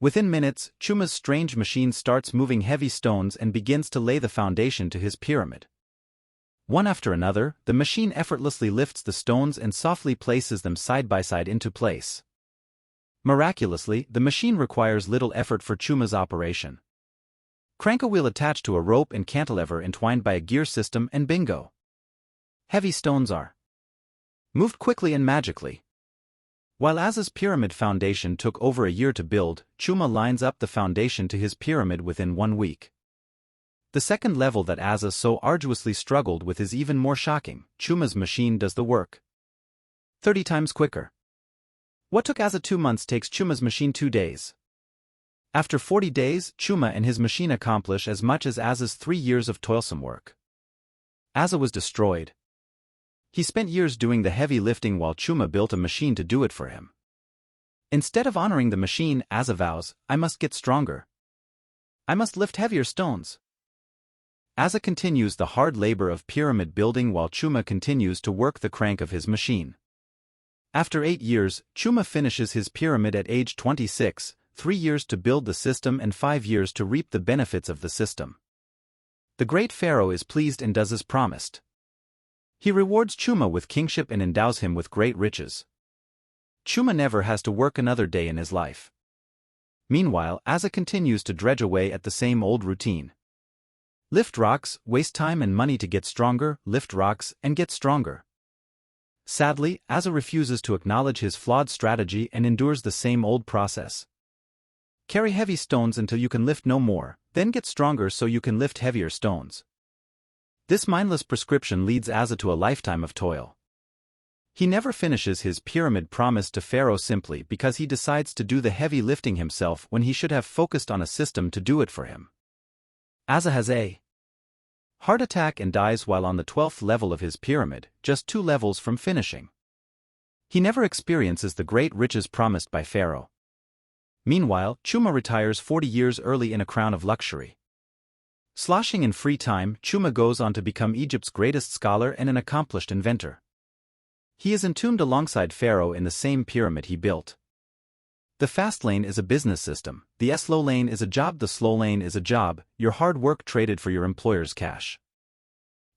Within minutes, Chuma's strange machine starts moving heavy stones and begins to lay the foundation to his pyramid. One after another, the machine effortlessly lifts the stones and softly places them side by side into place. Miraculously, the machine requires little effort for Chuma's operation. Crank a wheel attached to a rope and cantilever entwined by a gear system and bingo. Heavy stones are moved quickly and magically. While Aza's pyramid foundation took over a year to build, Chuma lines up the foundation to his pyramid within 1 week. The second level that Aza so arduously struggled with is even more shocking. Chuma's machine does the work 30 times quicker. What took Aza 2 months takes Chuma's machine 2 days. After 40 days, Chuma and his machine accomplish as much as Aza's 3 years of toilsome work. Aza was destroyed. He spent years doing the heavy lifting while Chuma built a machine to do it for him. Instead of honoring the machine, Aza vows, "I must get stronger. I must lift heavier stones." Aza continues the hard labor of pyramid building while Chuma continues to work the crank of his machine. After 8 years, Chuma finishes his pyramid at age 26, 3 years to build the system and 5 years to reap the benefits of the system. The great pharaoh is pleased and does as promised. He rewards Chuma with kingship and endows him with great riches. Chuma never has to work another day in his life. Meanwhile, Aza continues to dredge away at the same old routine. Lift rocks, waste time and money to get stronger, lift rocks, and get stronger. Sadly, Aza refuses to acknowledge his flawed strategy and endures the same old process. Carry heavy stones until you can lift no more, then get stronger so you can lift heavier stones. This mindless prescription leads Aza to a lifetime of toil. He never finishes his pyramid promised to Pharaoh simply because he decides to do the heavy lifting himself when he should have focused on a system to do it for him. Aza has a heart attack and dies while on the 12th level of his pyramid, just 2 levels from finishing. He never experiences the great riches promised by Pharaoh. Meanwhile, Chuma retires 40 years early in a crown of luxury. Sloshing in free time, Chuma goes on to become Egypt's greatest scholar and an accomplished inventor. He is entombed alongside Pharaoh in the same pyramid he built. The FastLane is a business system, the Slowlane is a job, the Slowlane is a job, your hard work traded for your employer's cash.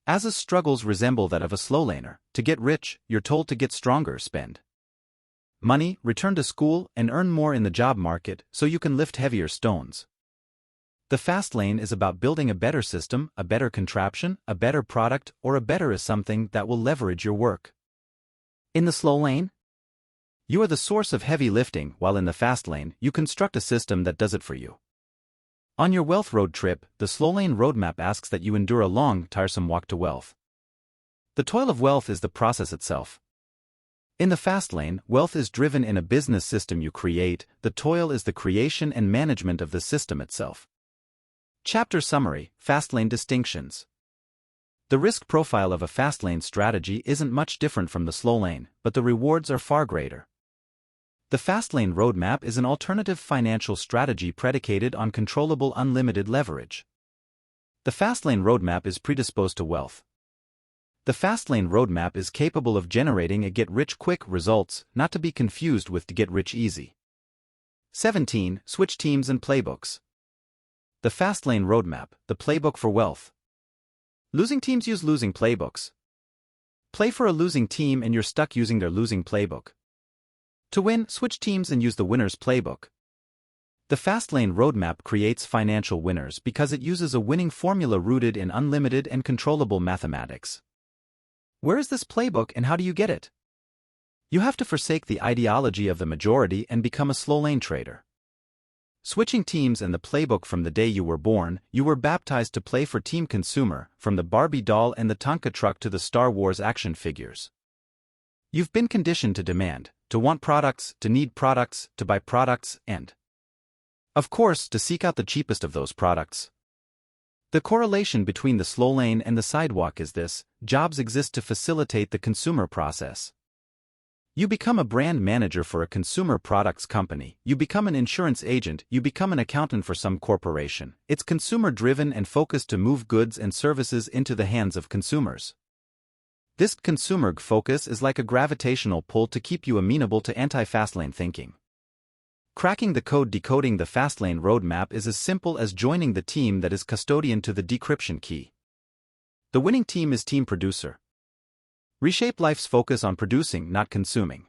Aza's struggles resemble that of a Slowlaner. To get rich, you're told to get stronger, spend money, return to school, and earn more in the job market so you can lift heavier stones. The FastLane is about building a better system, a better contraption, a better product, or a better is something that will leverage your work. In the Slowlane, you are the source of heavy lifting, while in the FastLane, you construct a system that does it for you. On your wealth road trip, the Slowlane roadmap asks that you endure a long, tiresome walk to wealth. The toil of wealth is the process itself. In the FastLane, wealth is driven in a business system you create, the toil is the creation and management of the system itself. Chapter Summary: FastLane Distinctions. The risk profile of a FastLane strategy isn't much different from the Slowlane, but the rewards are far greater. The FastLane roadmap is an alternative financial strategy predicated on controllable unlimited leverage. The FastLane roadmap is predisposed to wealth. The FastLane roadmap is capable of generating a get-rich-quick results, not to be confused with to get rich easy. 17. Switch teams and playbooks. The FastLane roadmap, the playbook for wealth. Losing teams use losing playbooks. Play for a losing team and you're stuck using their losing playbook. To win, switch teams and use the winner's playbook. The FastLane roadmap creates financial winners because it uses a winning formula rooted in unlimited and controllable mathematics. Where is this playbook and how do you get it? You have to forsake the ideology of the majority and become a Slowlane trader. Switching teams and the playbook. From the day you were born, you were baptized to play for Team Consumer, from the Barbie doll and the Tonka truck to the Star Wars action figures. You've been conditioned to demand, to want products, to need products, to buy products, and, of course, to seek out the cheapest of those products. The correlation between the Slowlane and the sidewalk is this: jobs exist to facilitate the consumer process. You become a brand manager for a consumer products company, you become an insurance agent, you become an accountant for some corporation. It's consumer-driven and focused to move goods and services into the hands of consumers. This consumer focus is like a gravitational pull to keep you amenable to anti-FastLane thinking. Cracking the code decoding the FastLane roadmap is as simple as joining the team that is custodian to the decryption key. The winning team is Team Producer. Reshape life's focus on producing, not consuming.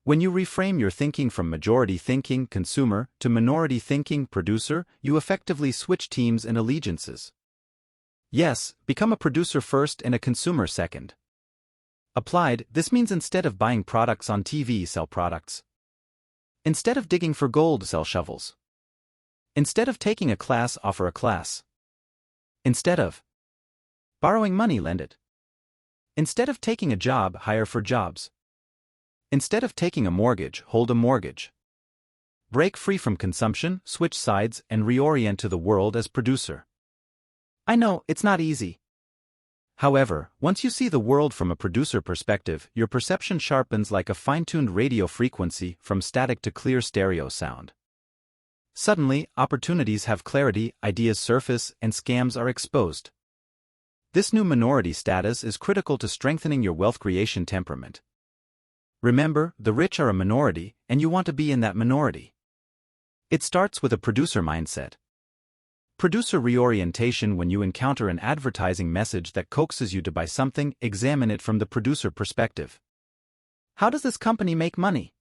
When you reframe your thinking from majority thinking, consumer, to minority thinking, producer, you effectively switch teams and allegiances. Yes, become a producer first and a consumer second. Applied, this means instead of buying products on TV, sell products. Instead of digging for gold, sell shovels. Instead of taking a class, offer a class. Instead of borrowing money, lend it. Instead of taking a job, hire for jobs. Instead of taking a mortgage, hold a mortgage. Break free from consumption, switch sides, and reorient to the world as producer. I know, it's not easy. However, once you see the world from a producer perspective, your perception sharpens like a fine-tuned radio frequency from static to clear stereo sound. Suddenly, opportunities have clarity, ideas surface, and scams are exposed. This new minority status is critical to strengthening your wealth creation temperament. Remember, the rich are a minority, and you want to be in that minority. It starts with a producer mindset. Producer reorientation. When you encounter an advertising message that coaxes you to buy something, examine it from the producer perspective. How does this company make money?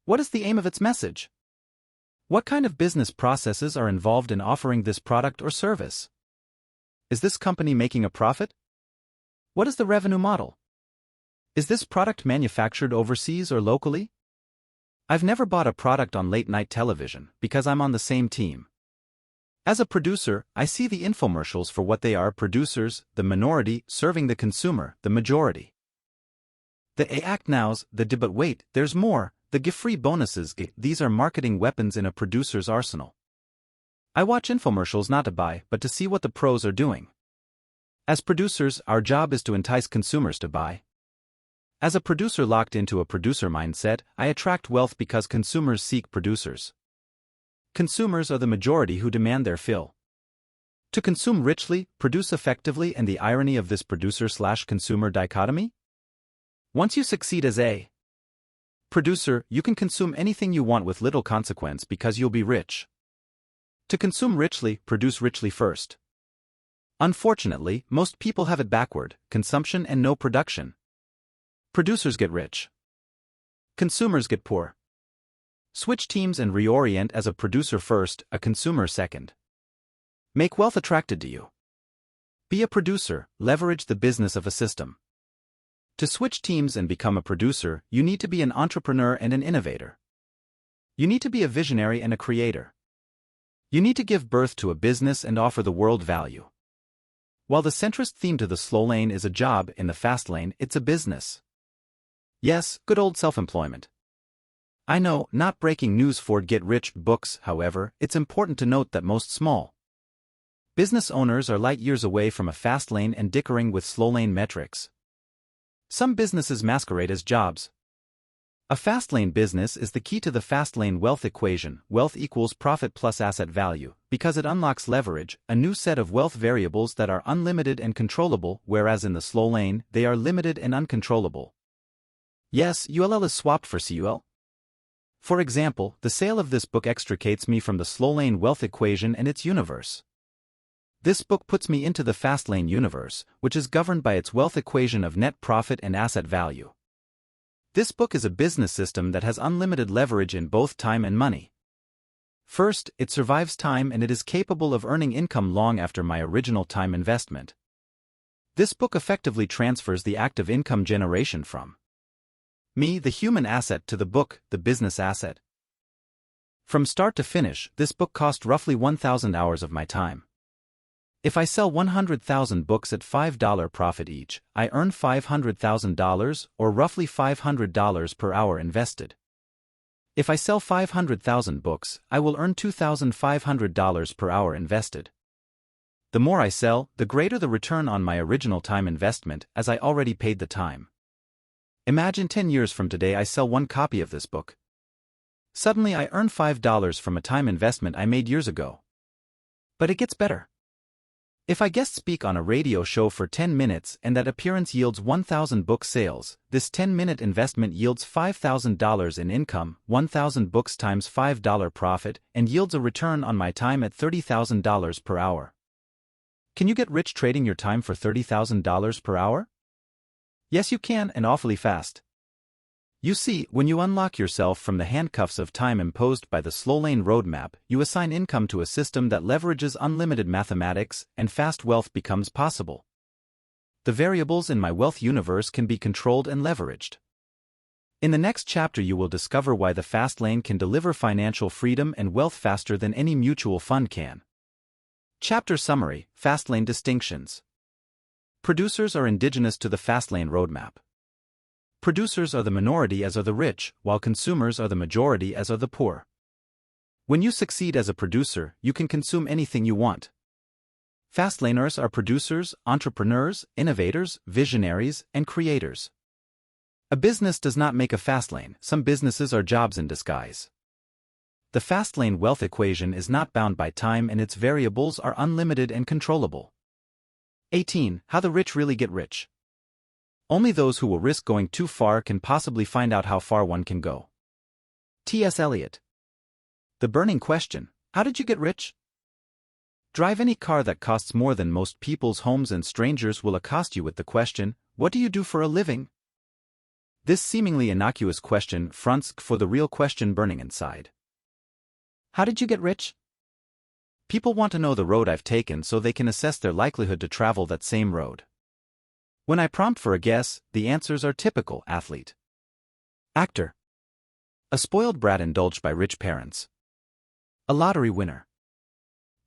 What is the aim of its message? What kind of business processes are involved in offering this product or service? Is this company making a profit? What is the revenue model? Is this product manufactured overseas or locally? I've never bought a product on late-night television because I'm on the same team. As a producer, I see the infomercials for what they are: producers, the minority, serving the consumer, the majority. The act nows, but wait, there's more, the gift-free bonuses. These are marketing weapons in a producer's arsenal. I watch infomercials not to buy, but to see what the pros are doing. As producers, our job is to entice consumers to buy. As a producer locked into a producer mindset, I attract wealth because consumers seek producers. Consumers are the majority who demand their fill. To consume richly, produce effectively, and the irony of this producer/consumer dichotomy? Once you succeed as a producer, you can consume anything you want with little consequence because you'll be rich. To consume richly, produce richly first. Unfortunately, most people have it backward: consumption and no production. Producers get rich. Consumers get poor. Switch teams and reorient as a producer first, a consumer second. Make wealth attracted to you. Be a producer, leverage the business of a system. To switch teams and become a producer, you need to be an entrepreneur and an innovator. You need to be a visionary and a creator. You need to give birth to a business and offer the world value. While the centrist theme to the slow lane is a job, in the fast lane, it's a business. Yes, good old self-employment. I know, not breaking news for get-rich books. However, it's important to note that most small business owners are light years away from a fast lane and dickering with slow lane metrics. Some businesses masquerade as jobs. A fast lane business is the key to the fast lane wealth equation. Wealth equals profit plus asset value, because it unlocks leverage, a new set of wealth variables that are unlimited and controllable, whereas in the slow lane, they are limited and uncontrollable. Yes, ULL is swapped for CUL. For example, the sale of this book extricates me from the slow lane wealth equation and its universe. This book puts me into the fast lane universe, which is governed by its wealth equation of net profit and asset value. This book is a business system that has unlimited leverage in both time and money. First, it survives time and it is capable of earning income long after my original time investment. This book effectively transfers the act of income generation from me, the human asset, to the book, the business asset. From start to finish, this book cost roughly 1,000 hours of my time. If I sell 100,000 books at $5 profit each, I earn $500,000, or roughly $500 per hour invested. If I sell 500,000 books, I will earn $2,500 per hour invested. The more I sell, the greater the return on my original time investment, as I already paid the time. Imagine 10 years from today I sell one copy of this book. Suddenly I earn $5 from a time investment I made years ago. But it gets better. If I guest speak on a radio show for 10 minutes and that appearance yields 1,000 book sales, this 10-minute investment yields $5,000 in income, 1,000 books times $5 profit, and yields a return on my time at $30,000 per hour. Can you get rich trading your time for $30,000 per hour? Yes, you can, and awfully fast. You see, when you unlock yourself from the handcuffs of time imposed by the Slowlane roadmap, you assign income to a system that leverages unlimited mathematics, and fast wealth becomes possible. The variables in my wealth universe can be controlled and leveraged. In the next chapter you will discover why the FastLane can deliver financial freedom and wealth faster than any mutual fund can. Chapter Summary: FastLane Distinctions. Producers are indigenous to the FastLane roadmap. Producers are the minority as are the rich, while consumers are the majority as are the poor. When you succeed as a producer, you can consume anything you want. Fastlaners are producers, entrepreneurs, innovators, visionaries, and creators. A business does not make a fastlane. Some businesses are jobs in disguise. The fastlane wealth equation is not bound by time and its variables are unlimited and controllable. 18. How the rich really get rich. Only those who will risk going too far can possibly find out how far one can go. T.S. Eliot. The burning question: how did you get rich? Drive any car that costs more than most people's homes and strangers will accost you with the question, what do you do for a living? This seemingly innocuous question fronts for the real question burning inside. How did you get rich? People want to know the road I've taken so they can assess their likelihood to travel that same road. When I prompt for a guess, the answers are typical: athlete, actor, a spoiled brat indulged by rich parents, a lottery winner.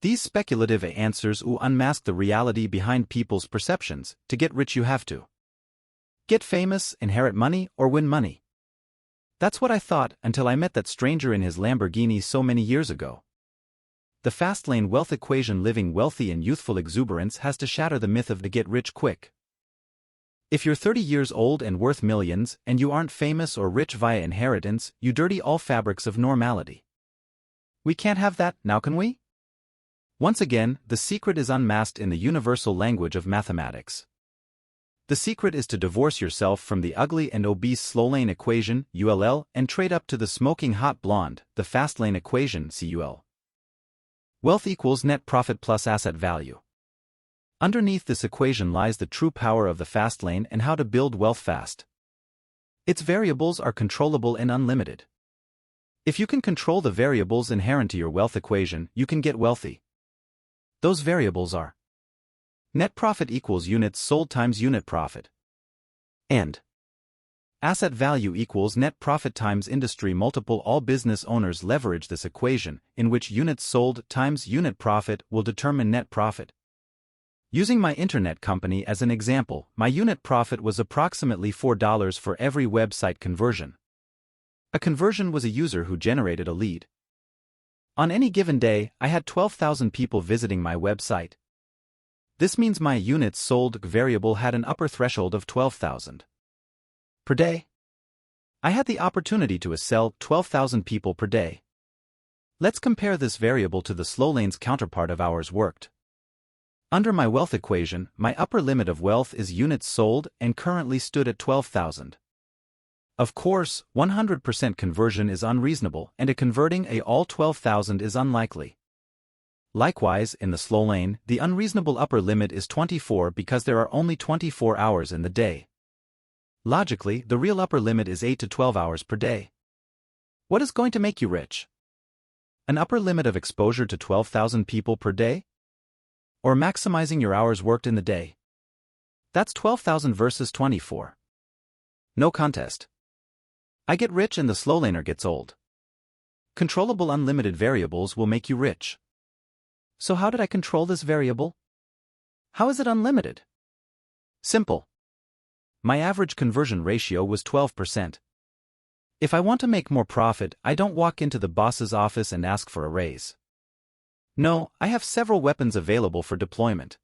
These speculative answers unmask the reality behind people's perceptions. To get rich you have to get famous, inherit money, or win money. That's what I thought until I met that stranger in his Lamborghini so many years ago. The FastLane wealth equation: living wealthy in youthful exuberance has to shatter the myth of the get rich quick. If you're 30 years old and worth millions, and you aren't famous or rich via inheritance, you dirty all fabrics of normality. We can't have that, now can we? Once again, the secret is unmasked in the universal language of mathematics. The secret is to divorce yourself from the ugly and obese Slowlane equation, ULL, and trade up to the smoking hot blonde, the FastLane equation, CUL. Wealth equals net profit plus asset value. Underneath this equation lies the true power of the FastLane and how to build wealth fast. Its variables are controllable and unlimited. If you can control the variables inherent to your wealth equation, you can get wealthy. Those variables are: net profit equals units sold times unit profit, and asset value equals net profit times industry multiple. All business owners leverage this equation, in which units sold times unit profit will determine net profit. Using my internet company as an example, my unit profit was approximately $4 for every website conversion. A conversion was a user who generated a lead. On any given day, I had 12,000 people visiting my website. This means my units sold variable had an upper threshold of 12,000 per day. I had the opportunity to sell 12,000 people per day. Let's compare this variable to the Slowlane's counterpart of hours worked. Under my wealth equation, my upper limit of wealth is units sold and currently stood at 12,000. Of course, 100% conversion is unreasonable and converting all 12,000 is unlikely. Likewise, in the Slowlane, the unreasonable upper limit is 24 because there are only 24 hours in the day. Logically, the real upper limit is 8 to 12 hours per day. What is going to make you rich? An upper limit of exposure to 12,000 people per day? Or maximizing your hours worked in the day? That's 12,000 versus 24. No contest. I get rich and the Slowlaner gets old. Controllable unlimited variables will make you rich. So how did I control this variable? How is it unlimited? Simple. My average conversion ratio was 12%. If I want to make more profit, I don't walk into the boss's office and ask for a raise. No, I have several weapons available for deployment.